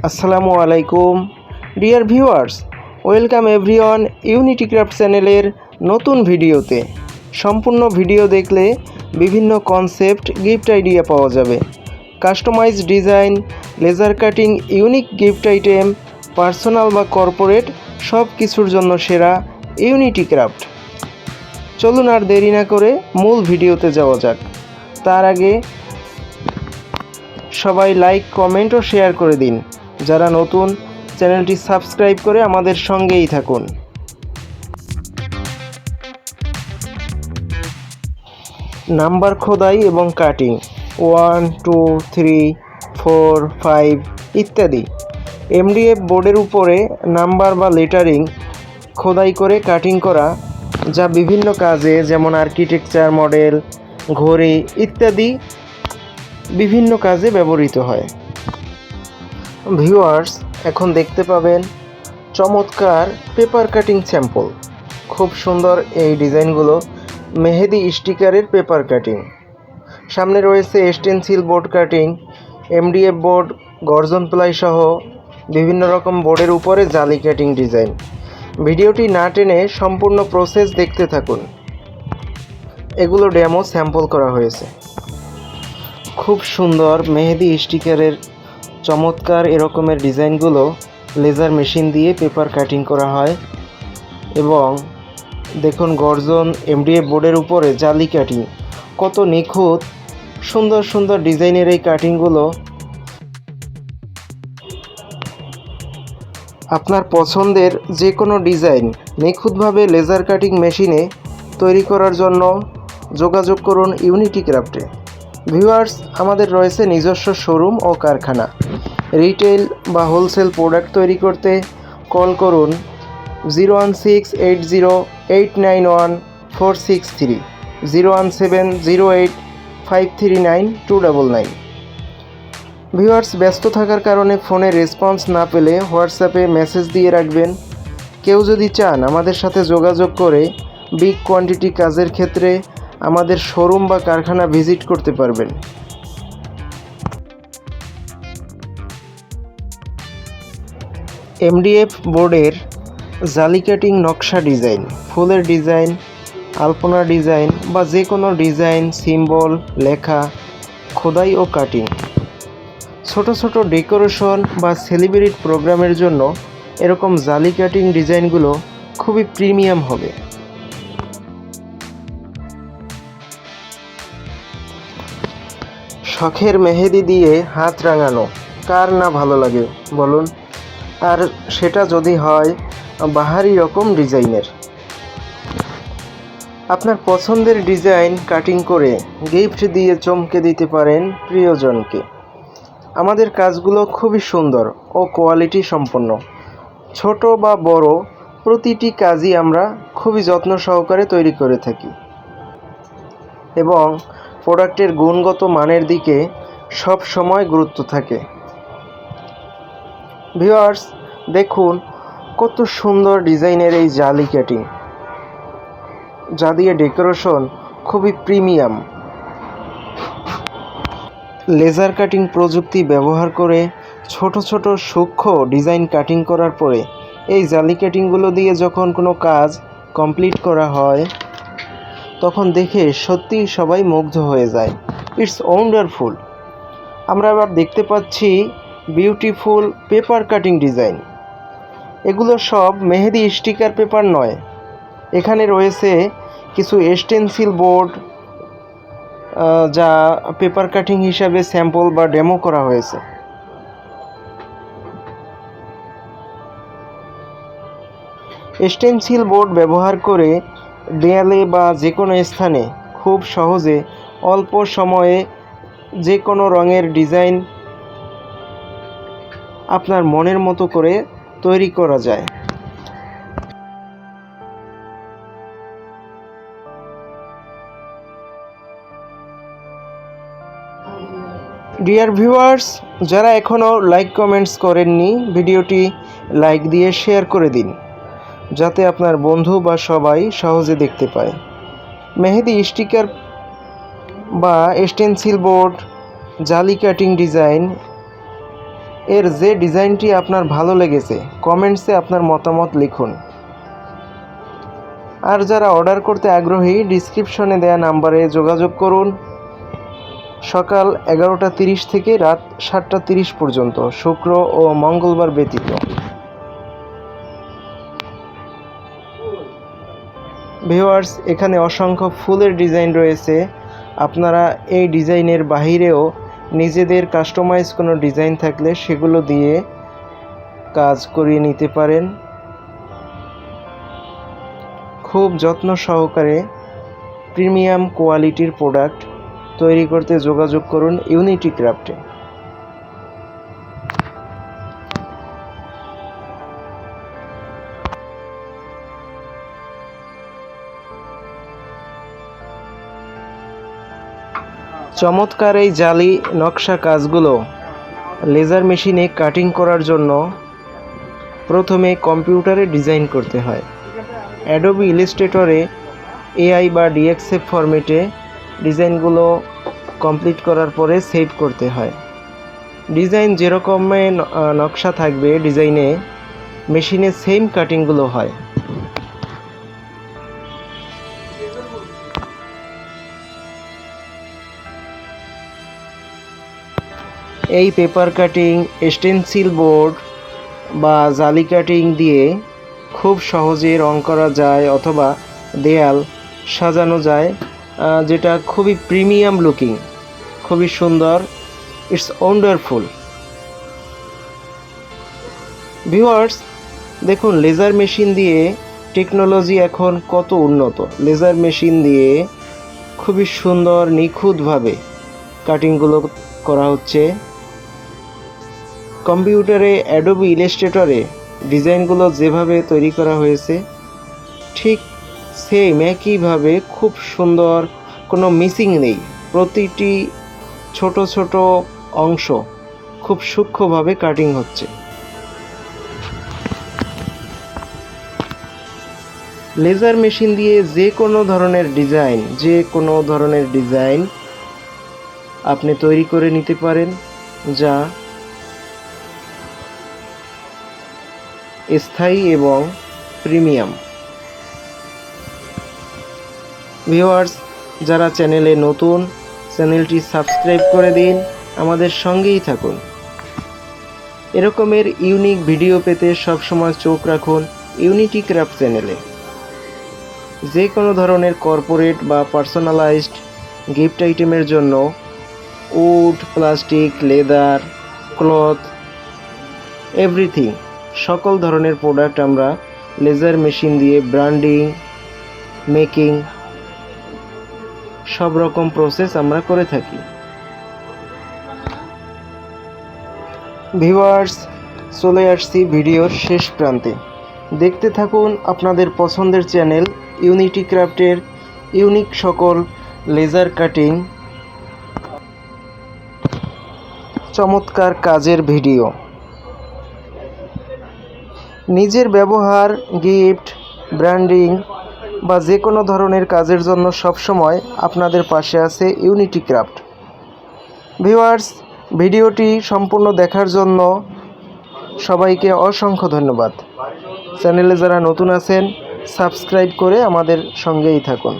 আসসালামু আলাইকুম dear viewers, welcome everyone unity craft চ্যানেলের নতুন ভিডিওতে। সম্পূর্ণ ভিডিও দেখলে বিভিন্ন কনসেপ্ট গিফট আইডিয়া পাওয়া যাবে। Customise design, laser cutting, unique gift item, personal বা কর্পোরেট সব কিছুর জন্য সেরা ইউনিটি ক্রাফট। চলুন আর দেরি না করে মূল ভিডিওতে যাওয়া যাক। তার আগে সবাই লাইক, কমেন্ট ও শেয়ার করে দিন। যারা নতুন, চ্যানেলটি সাবস্ক্রাইব করে আমাদের সঙ্গেই থাকুন। নাম্বার খোদাই এবং কাটিং 1, 2, 3, 4, 5 ইত্যাদি। এমডিএফ বোর্ডের উপরে নাম্বার বা লেটারিং খোদাই করে কাটিং করা, যা বিভিন্ন কাজে যেমন আর্কিটেকচার, মডেল, ঘড়ি ইত্যাদি বিভিন্ন কাজে ব্যবহৃত হয়। ভিউয়ার্স, এখন দেখতে পাবেন চমৎকার পেপার কাটিং স্যাম্পল। খুব সুন্দর এই ডিজাইনগুলো মেহেদি স্টিকারের পেপার কাটিং। সামনে রয়েছে stencil board cutting, MDF board, গর্জন প্লাই সহ বিভিন্ন রকম বোর্ডের উপরে জালি কাটিং ডিজাইন। ভিডিওটি না টেনে সম্পূর্ণ প্রসেস দেখতে থাকুন। এগুলো ডেমো স্যাম্পল করা হয়েছে। খুব সুন্দর মেহেদি স্টিকারের চমৎকার এরকমের ডিজাইনগুলো লেজার মেশিন দিয়ে পেপার কাটিং করা হয়। এবং দেখুন, গর্জন এমডিএফ বোর্ডের উপরে জালি কাটিং, কত নিখুঁত সুন্দর সুন্দর ডিজাইনের এই কাটিংগুলো। আপনার পছন্দের যে কোনো ডিজাইন নিখুঁতভাবে লেজার কাটিং মেশিনে তৈরি করার জন্য যোগাযোগ করুন ইউনিটি ক্রাফটে। ভিউয়ার্স, আমাদের রয়েছে নিজস্ব শোরুম ও কারখানা। রিটেল বা হোলসেল প্রোডাক্ট তৈরি করতে কল করুন 01680891463, 01708539299। ভিউয়ার্স, ব্যস্ত থাকার কারণে ফোনে রেসপন্স না পেলে হোয়াটসঅ্যাপে মেসেজ দিয়ে রাখবেন। কেউ যদি চান আমাদের সাথে যোগাযোগ করে বিগ কোয়ান্টিটি কাজের ক্ষেত্রে আমাদের শোরুম বা কারখানা ভিজিট করতে পারবেন। এমডিএফ বোর্ডের জালি কাটিং নকশা ডিজাইন, ফুলের ডিজাইন, আলপনা ডিজাইন বা যে কোনো ডিজাইন, সিম্বল, লেখা, খোদাই ও কাটিং, ছোট ছোট ডেকোরেশন বা সেলিব্রেট প্রোগ্রামের জন্য এরকম জালি কাটিং ডিজাইনগুলো খুবই প্রিমিয়াম হবে। শখের মেহেদি দিয়ে হাত রাঙানো কার না ভালো লাগে বলুন? আর সেটা যদি হয় বাহারি রকম ডিজাইনের। আপনার পছন্দের ডিজাইন কাটিং করে গিফট দিয়ে চমকে দিতে পারেন প্রিয়জনকে। আমাদের কাজগুলো খুবই সুন্দর ও কোয়ালিটি সম্পন্ন। ছোট বা বড় প্রতিটি কাজই আমরা খুবই যত্ন সহকারে তৈরি করে থাকি এবং প্রোডাক্টের গুণগত মানের দিকে সব সময় গুরুত্ব থাকে। ভিউয়ার্স, দেখুন কত সুন্দর ডিজাইনের এই জালি কাটিং, যা দিয়ে ডেকোরেশন খুবই প্রিমিয়াম। লেজার কাটিং প্রযুক্তি ব্যবহার করে ছোট ছোট সূক্ষ্ম ডিজাইন কাটিং করার পরে এই জালি কাটিংগুলো দিয়ে যখন কোনো কাজ কমপ্লিট করা হয় তখন দেখে সত্যি সবাই মুগ্ধ হয়ে যায়। It's wonderful. আমরা আবার দেখতে পাচ্ছি বিউটিফুল পেপার কাটিং ডিজাইন। এগুলো সব মেহেদি স্টিকার পেপার নয়, এখানে রয়েছে কিছু স্টেনসিল বোর্ড, যা পেপার কাটিং হিসাবে স্যাম্পল বা ডেমো করা হয়েছে। স্টেনসিল বোর্ড ব্যবহার করে দেয়ালে বা যে কোনো স্থানে খুব সহজে অল্প সময়ে যে কোনো রঙের ডিজাইন আপনার মনের মতো করে তৈরি করা যায়। ডিয়ার ভিউয়ার্স, যারা এখনও লাইক কমেন্টস করেননি, ভিডিওটি লাইক দিয়ে শেয়ার করে দিন যাতে আপনার বন্ধু বা সবাই সহজে দেখতে পায়। মেহেদি স্টিকার বা স্টেনসিল বোর্ড, জালি কাটিং ডিজাইন এর যে ডিজাইনটি আপনার ভালো লেগেছে কমেন্টসে আপনার মতামত লিখুন। আর যারা অর্ডার করতে আগ্রহী ডিসক্রিপশনে দেওয়া নাম্বারে যোগাযোগ করুন। সকাল 11:30 থেকে রাত 7:30 পর্যন্ত, শুক্র ও মঙ্গলবার ব্যতীত। ভিউয়ার্স, এখানে অসংখ্য ফুলের ডিজাইন রয়েছে। আপনারা এই ডিজাইনের বাহিরেও নিজেদের কাস্টমাইজ কোনো ডিজাইন থাকলে সেগুলো দিয়ে কাজ করিয়ে নিতে পারেন। খুব যত্ন সহকারে প্রিমিয়াম কোয়ালিটির প্রোডাক্ট তৈরি করতে যোগাযোগ করুন ইউনিটি ক্রাফটে। চমৎকার এই জালি নকশা কাজগুলো লেজার মেশিনে কাটিং করার জন্য প্রথমে কম্পিউটারে ডিজাইন করতে হয়। অ্যাডোবি ইলাস্ট্রেটরে এআই বা ডিএক্সএফ ফরম্যাটে ডিজাইনগুলো কমপ্লিট করার পরে সেভ করতে হয়। ডিজাইন যেরকমের নকশা থাকবে ডিজাইনে, মেশিনে সেম কাটিংগুলো হয়। এই পেপার কাটিং, স্টেনসিল বোর্ড বা জালি কাটিং দিয়ে খুব সহজে রং করা যায় অথবা দেয়াল সাজানো যায়, যেটা খুবই প্রিমিয়াম লুকিং, খুবই সুন্দর। It's wonderful. ভিউয়ার্স, দেখুন লেজার মেশিন দিয়ে টেকনোলজি এখন কত উন্নত। লেজার মেশিন দিয়ে খুবই সুন্দর নিখুঁতভাবে কাটিংগুলো করা হচ্ছে। কম্পিউটারে অ্যাডোবি ইলাস্ট্রেটরে ডিজাইনগুলো যেভাবে তৈরি করা হয়েছে ঠিক সেম একইভাবে খুব সুন্দর, কোনো মিসিং নেই। প্রতিটি ছোট ছোট অংশ খুব সূক্ষ্মভাবে কাটিং হচ্ছে। লেজার মেশিন দিয়ে যে কোনো ধরনের ডিজাইন আপনি তৈরি করে নিতে পারেন, যা স্থায়ী এবং প্রিমিয়াম। ভিউয়ার্স, যারা চ্যানেলে নতুন, চ্যানেলটি সাবস্ক্রাইব করে দিন, আমাদের সঙ্গেই থাকুন। এরকমের ইউনিক ভিডিও পেতে সবসময় চোখ রাখুন ইউনিটি ক্রাফট চ্যানেলে। যে কোনো ধরনের কর্পোরেট বা পার্সোনালাইজড গিফট আইটেমের জন্য wood, plastic, leather, cloth, everything, সকল ধরনের প্রোডাক্ট আমরা লেজার মেশিন দিয়ে ব্র্যান্ডিং, মেকিং, সব রকম প্রসেস আমরা করে থাকি। ভিউয়ার্স, চলে আসছি ভিডিওর শেষ প্রান্তে। দেখতে থাকুন আপনাদের পছন্দের চ্যানেল ইউনিটি ক্রাফটের ইউনিক সকল লেজার কাটিং, চমৎকার কাজের ভিডিও। নিজের ব্যবহার, গিফট, ব্র্যান্ডিং বা যে কোনো ধরনের কাজের জন্য সবসময় আপনাদের পাশে আছে ইউনিটি ক্রাফট। ভিউয়ার্স, ভিডিওটি সম্পূর্ণ দেখার জন্য সবাইকে অসংখ্য ধন্যবাদ। চ্যানেলে যারা নতুন আছেন সাবস্ক্রাইব করে আমাদের সঙ্গেই থাকুন।